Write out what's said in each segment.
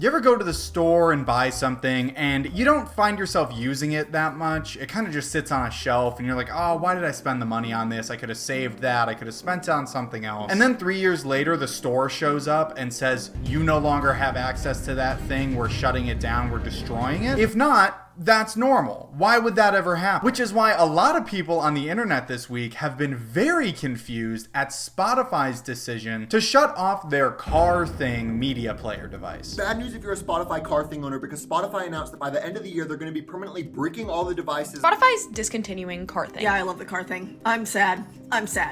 You ever go to the store and buy something and you don't find yourself using it that much? It kind of just sits on a shelf and you're like, oh, why did I spend the money on this? I could have saved that. I could have spent it on something else. And then 3 years later, the store shows up and says, you no longer have access to that thing. We're shutting it down. We're destroying it. If not, that's normal. Why would that ever happen? Which is why a lot of people on the internet this week have been very confused at Spotify's decision to shut off their Car Thing media player device. Bad news if you're a Spotify Car Thing owner, because Spotify announced that by the end of the year, they're going to be permanently bricking all the devices. Spotify's discontinuing Car Thing. Yeah, I love the Car Thing. I'm sad.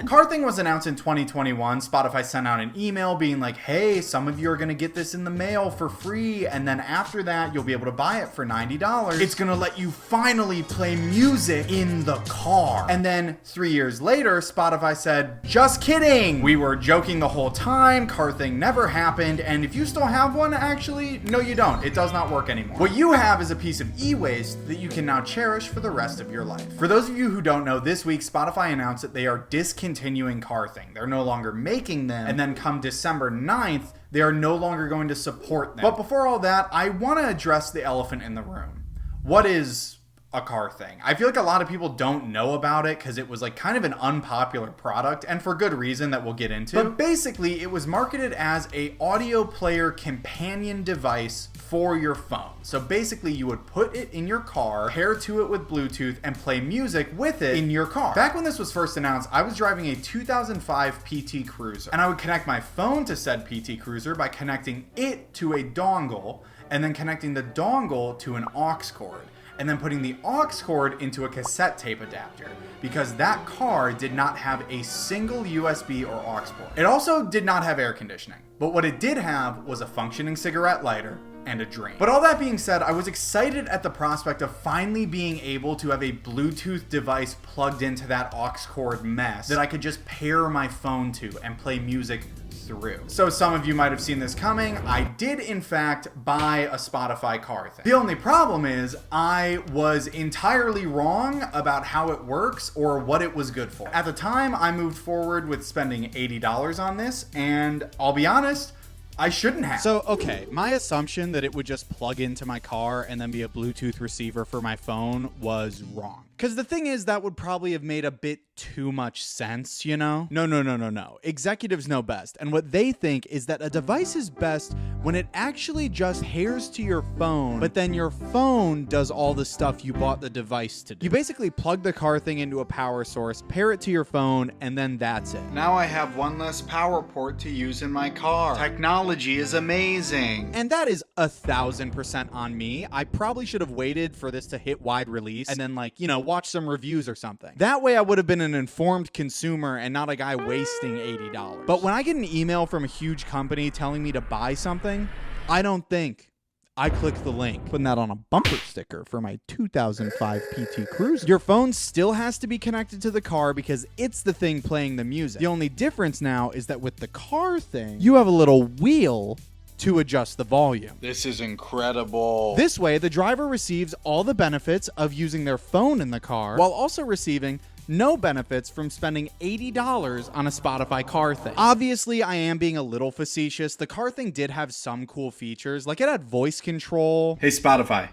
Car Thing was announced in 2021. Spotify sent out an email being like, hey, some of you are going to get this in the mail for free, and then after that, you'll be able to buy it for $90. It's going to let you finally play music in the car. And then 3 years later, Spotify said, just kidding. We were joking the whole time. Car Thing never happened. And if you still have one, actually, no, you don't. It does not work anymore. What you have is a piece of e-waste that you can now cherish for the rest of your life. For those of you who don't know, this week, Spotify announced that they are discontinuing Car Thing. They're no longer making them. And then come December 9th, they are no longer going to support them. But before all that, I want to address the elephant in the room. What is a Car Thing? I feel like a lot of people don't know about it because it was like kind of an unpopular product, and for good reason that we'll get into. But basically, it was marketed as a audio player companion device for your phone. So basically, you would put it in your car, pair to it with Bluetooth, and play music with it in your car. Back when this was first announced, I was driving a 2005 PT Cruiser, and I would connect my phone to said PT Cruiser by connecting it to a dongle, and then connecting the dongle to an aux cord, and then putting the aux cord into a cassette tape adapter, because that car did not have a single USB or aux port. It also did not have air conditioning, but what it did have was a functioning cigarette lighter and a drink. But all that being said, I was excited at the prospect of finally being able to have a Bluetooth device plugged into that aux cord mess that I could just pair my phone to and play music through. So some of you might have seen this coming. I did in fact buy a Spotify Car Thing. The only problem is I was entirely wrong about how it works or what it was good for. At the time, I moved forward with spending $80 on this, and I'll be honest, I shouldn't have. So, okay, my assumption that it would just plug into my car and then be a Bluetooth receiver for my phone was wrong. Because the thing is, that would probably have made a bit too much sense, you know? No. Executives know best. And what they think is that a device is best when it actually just pairs to your phone, but then your phone does all the stuff you bought the device to do. You basically plug the Car Thing into a power source, pair it to your phone, and then that's it. Now I have one less power port to use in my car. Technology is amazing. And that is 1,000% on me. I probably should have waited for this to hit wide release and then, like, you know, watch some reviews or something. That way I would have been an informed consumer and not a guy wasting $80. But when I get an email from a huge company telling me to buy something, I don't think. I click the link, putting that on a bumper sticker for my 2005 PT Cruiser. Your phone still has to be connected to the car because it's the thing playing the music. The only difference now is that with the Car Thing, you have a little wheel to adjust the volume. This is incredible. This way, the driver receives all the benefits of using their phone in the car while also receiving no benefits from spending $80 on a Spotify Car Thing. Obviously, I am being a little facetious. The Car Thing did have some cool features, like it had voice control. Hey, Spotify.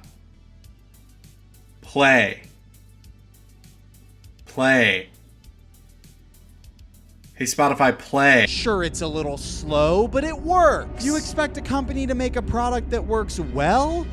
Play. Hey, Spotify, play. Sure, it's a little slow, but it works. You expect a company to make a product that works well?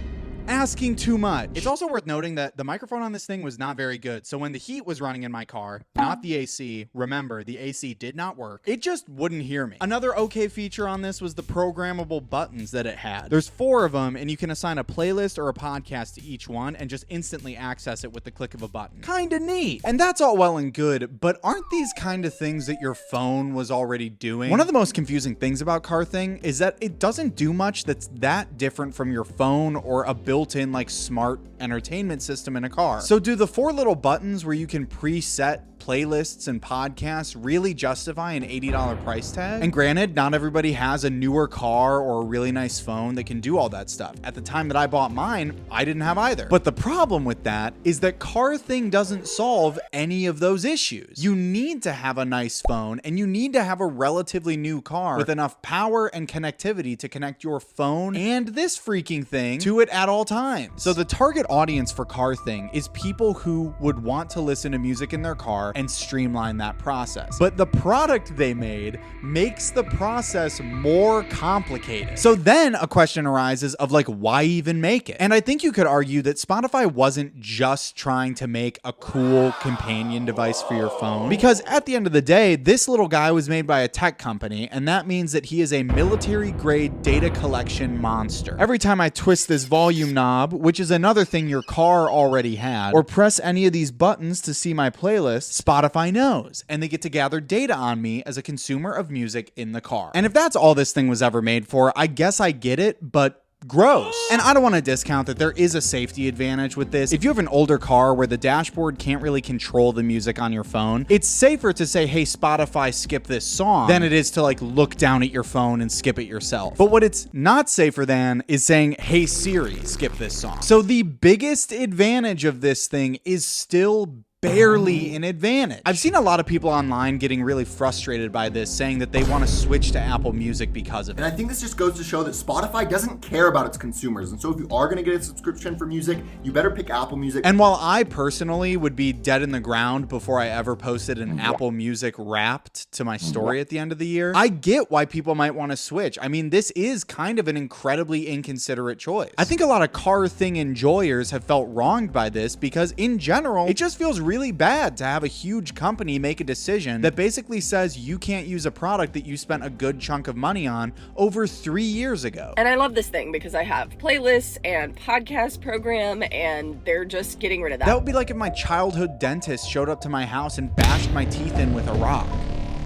Asking too much. It's also worth noting that the microphone on this thing was not very good. So when the heat was running in my car, not the AC, remember, the AC did not work. It just wouldn't hear me. Another okay feature on this was the programmable buttons that it had. There's 4 of them, and you can assign a playlist or a podcast to each one and just instantly access it with the click of a button. Kinda neat. And that's all well and good, but aren't these kind of things that your phone was already doing? One of the most confusing things about Car Thing is that it doesn't do much that's that different from your phone or a built-in like smart entertainment system in a car. So do the 4 little buttons where you can preset playlists and podcasts really justify an $80 price tag? And granted, not everybody has a newer car or a really nice phone that can do all that stuff. At the time that I bought mine, I didn't have either. But the problem with that is that CarThing doesn't solve any of those issues. You need to have a nice phone and you need to have a relatively new car with enough power and connectivity to connect your phone and this freaking thing to it at all times. So the target audience for CarThing is people who would want to listen to music in their car and streamline that process. But the product they made makes the process more complicated. So then a question arises of like, why even make it? And I think you could argue that Spotify wasn't just trying to make a cool companion device for your phone, because at the end of the day, this little guy was made by a tech company, and that means that he is a military grade data collection monster. Every time I twist this volume knob, which is another thing your car already had, or press any of these buttons to see my playlist, Spotify knows, and they get to gather data on me as a consumer of music in the car. And if that's all this thing was ever made for, I guess I get it, but gross. And I don't want to discount that there is a safety advantage with this. If you have an older car where the dashboard can't really control the music on your phone, it's safer to say, hey, Spotify, skip this song, than it is to like look down at your phone and skip it yourself. But what it's not safer than is saying, hey, Siri, skip this song. So the biggest advantage of this thing is still barely an advantage. I've seen a lot of people online getting really frustrated by this, saying that they want to switch to Apple Music because of it. And I think this just goes to show that Spotify doesn't care about its consumers. And so if you are going to get a subscription for music, you better pick Apple Music. And while I personally would be dead in the ground before I ever posted an Apple Music Wrapped to my story at the end of the year, I get why people might want to switch. I mean, this is kind of an incredibly inconsiderate choice. I think a lot of CarThing enjoyers have felt wronged by this because in general, it just feels really bad to have a huge company make a decision that basically says you can't use a product that you spent a good chunk of money on over 3 years ago. And I love this thing because I have playlists and podcast program, and they're just getting rid of that. That would be like if my childhood dentist showed up to my house and bashed my teeth in with a rock.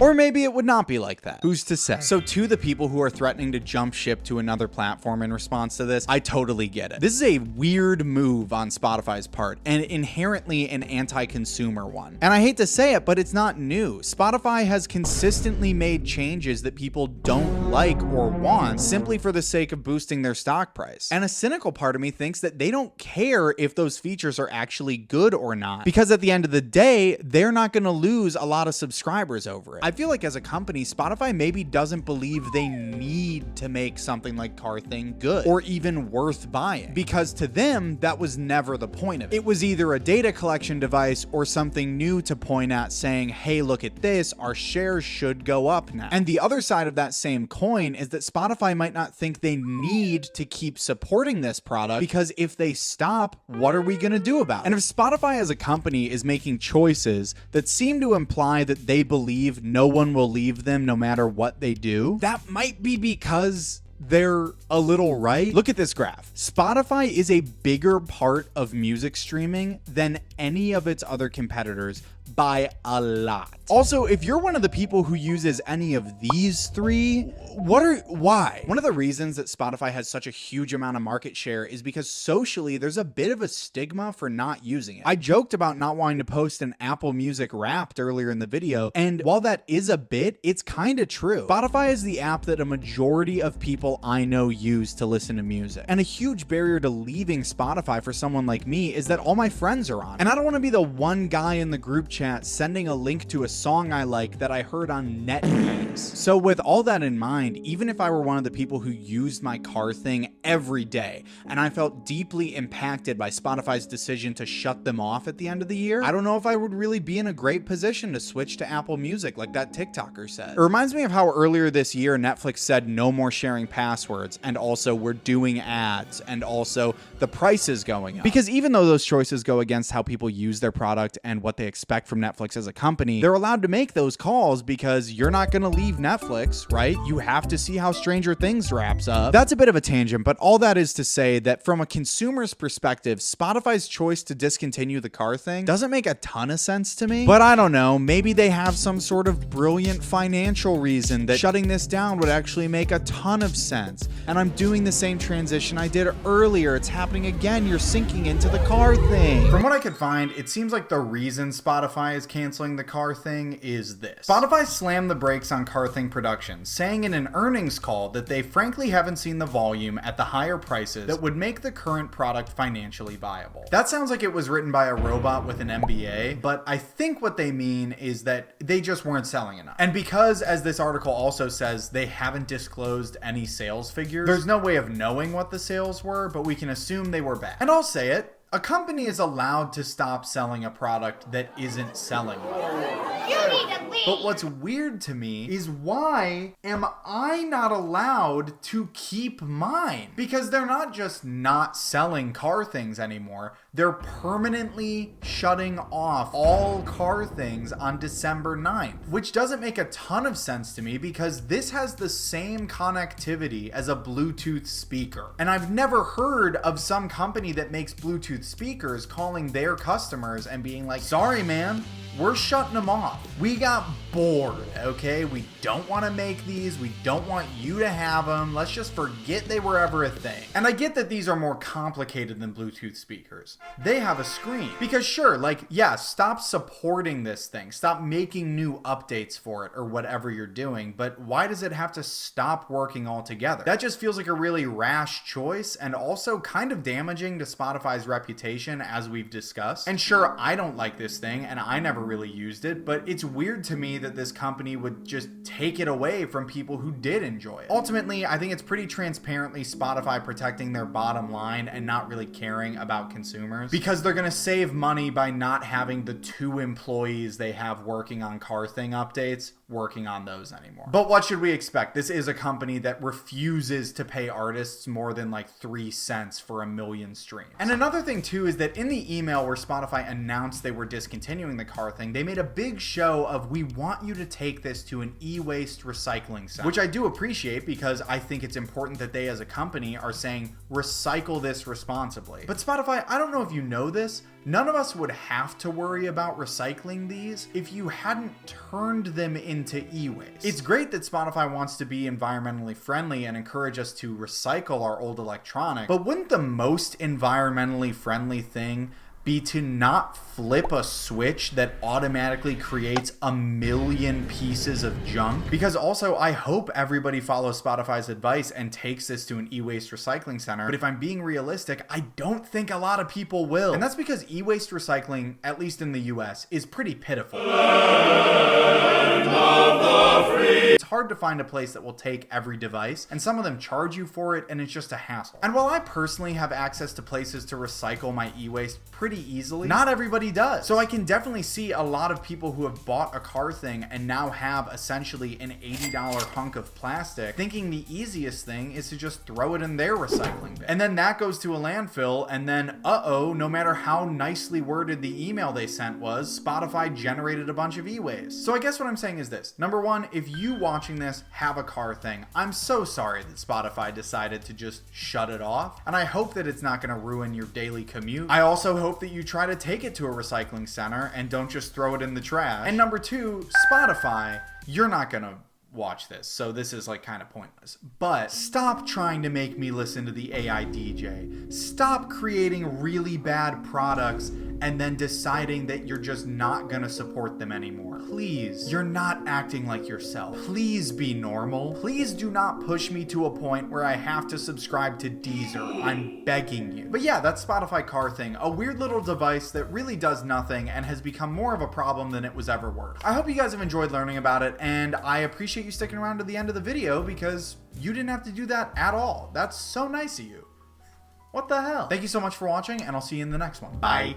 Or maybe it would not be like that. Who's to say? So to the people who are threatening to jump ship to another platform in response to this, I totally get it. This is a weird move on Spotify's part and inherently an anti-consumer one. And I hate to say it, but it's not new. Spotify has consistently made changes that people don't like or want simply for the sake of boosting their stock price. And a cynical part of me thinks that they don't care if those features are actually good or not, because at the end of the day, they're not going to lose a lot of subscribers over it. I feel like as a company, Spotify maybe doesn't believe they need to make something like CarThing good or even worth buying, because to them, that was never the point of it. It was either a data collection device or something new to point at saying, hey, look at this, our shares should go up now. And the other side of that same coin is that Spotify might not think they need to keep supporting this product, because if they stop, what are we going to do about it? And if Spotify as a company is making choices that seem to imply that they believe no one will leave them no matter what they do, that might be because they're a little right. Look at this graph. Spotify is a bigger part of music streaming than any of its other competitors by a lot. Also, if you're one of the people who uses any of these three, why? One of the reasons that Spotify has such a huge amount of market share is because socially there's a bit of a stigma for not using it. I joked about not wanting to post an Apple Music Wrapped earlier in the video, and while that is a bit, it's kind of true. Spotify is the app that a majority of people I know use to listen to music. And a huge barrier to leaving Spotify for someone like me is that all my friends are on. And I don't want to be the one guy in the group chat sending a link to a song I like that I heard on NetMemes. So with all that in mind, even if I were one of the people who used my CarThing every day and I felt deeply impacted by Spotify's decision to shut them off at the end of the year, I don't know if I would really be in a great position to switch to Apple Music like that TikToker said. It reminds me of how earlier this year Netflix said no more sharing passwords, and also we're doing ads, and also the price is going up. Because even though those choices go against how people use their product and what they expect from Netflix as a company, they're allowed to make those calls because you're not going to leave Netflix, right? You have to see how Stranger Things wraps up. That's a bit of a tangent, but all that is to say that from a consumer's perspective, Spotify's choice to discontinue the CarThing doesn't make a ton of sense to me. But I don't know, maybe they have some sort of brilliant financial reason that shutting this down would actually make a ton of sense. And I'm doing the same transition I did earlier. It's happening again. You're sinking into the CarThing. From what I could find find, it seems like the reason Spotify is canceling the car thing is this. Spotify slammed the brakes on car thing production, saying in an earnings call that they frankly haven't seen the volume at the higher prices that would make the current product financially viable. That sounds like it was written by a robot with an MBA, but I think what they mean is that they just weren't selling enough. And because, as this article also says, they haven't disclosed any sales figures, there's no way of knowing what the sales were, but we can assume they were bad. And I'll say it, a company is allowed to stop selling a product that isn't selling well. You need to leave. But what's weird to me is, why am I not allowed to keep mine? Because they're not just not selling car things anymore, they're permanently shutting off all car things on December 9th, which doesn't make a ton of sense to me because this has the same connectivity as a Bluetooth speaker. And I've never heard of some company that makes Bluetooth speakers calling their customers and being like, sorry man, we're shutting them off. We got bored, okay? We don't want to make these. We don't want you to have them. Let's just forget they were ever a thing. And I get that these are more complicated than Bluetooth speakers. They have a screen. Because sure, like, yeah, stop supporting this thing. Stop making new updates for it or whatever you're doing. But why does it have to stop working altogether? That just feels like a really rash choice and also kind of damaging to Spotify's reputation, as we've discussed. And sure, I don't like this thing and I never really used it, but it's weird to me that this company would just take it away from people who did enjoy it. Ultimately, I think it's pretty transparently Spotify protecting their bottom line and not really caring about consumers, because they're gonna save money by not having the 2 employees they have working on car thing updates working on those anymore. But what should we expect? This is a company that refuses to pay artists more than like 3 cents for a million streams. And another thing too is that in the email where Spotify announced they were discontinuing the car thing, they made a big show of, we want you to take this to an e-waste recycling center, which I do appreciate because I think it's important that they as a company are saying recycle this responsibly. But Spotify, I don't know if you know this, none of us would have to worry about recycling these if you hadn't turned them into e-waste. It's great that Spotify wants to be environmentally friendly and encourage us to recycle our old electronics, but wouldn't the most environmentally friendly thing be to not flip a switch that automatically creates a million pieces of junk? Because also, I hope everybody follows Spotify's advice and takes this to an e-waste recycling center. But if I'm being realistic, I don't think a lot of people will. And that's because e-waste recycling, at least in the US, is pretty pitiful. It's hard to find a place that will take every device, and some of them charge you for it, and it's just a hassle. And while I personally have access to places to recycle my e-waste pretty easily, not everybody does. So I can definitely see a lot of people who have bought a car thing and now have essentially an $80 hunk of plastic, thinking the easiest thing is to just throw it in their recycling bin. And then that goes to a landfill, and then no matter how nicely worded the email they sent was, Spotify generated a bunch of e-waste. So I guess what I'm saying is this. Number one, if you watching this have a car thing, I'm so sorry that Spotify decided to just shut it off, and I hope that it's not going to ruin your daily commute. I also hope that you try to take it to a recycling center and don't just throw it in the trash. And number two, Spotify, you're not going to watch this, so this is like kind of pointless. But stop trying to make me listen to the AI DJ. Stop creating really bad products and then deciding that you're just not gonna support them anymore. Please, you're not acting like yourself. Please be normal. Please do not push me to a point where I have to subscribe to Deezer. I'm begging you. But yeah, that Spotify car thing, a weird little device that really does nothing and has become more of a problem than it was ever worth. I hope you guys have enjoyed learning about it, and I appreciate you sticking around to the end of the video because you didn't have to do that at all. That's so nice of you. What the hell? Thank you so much for watching, and I'll see you in the next one. Bye.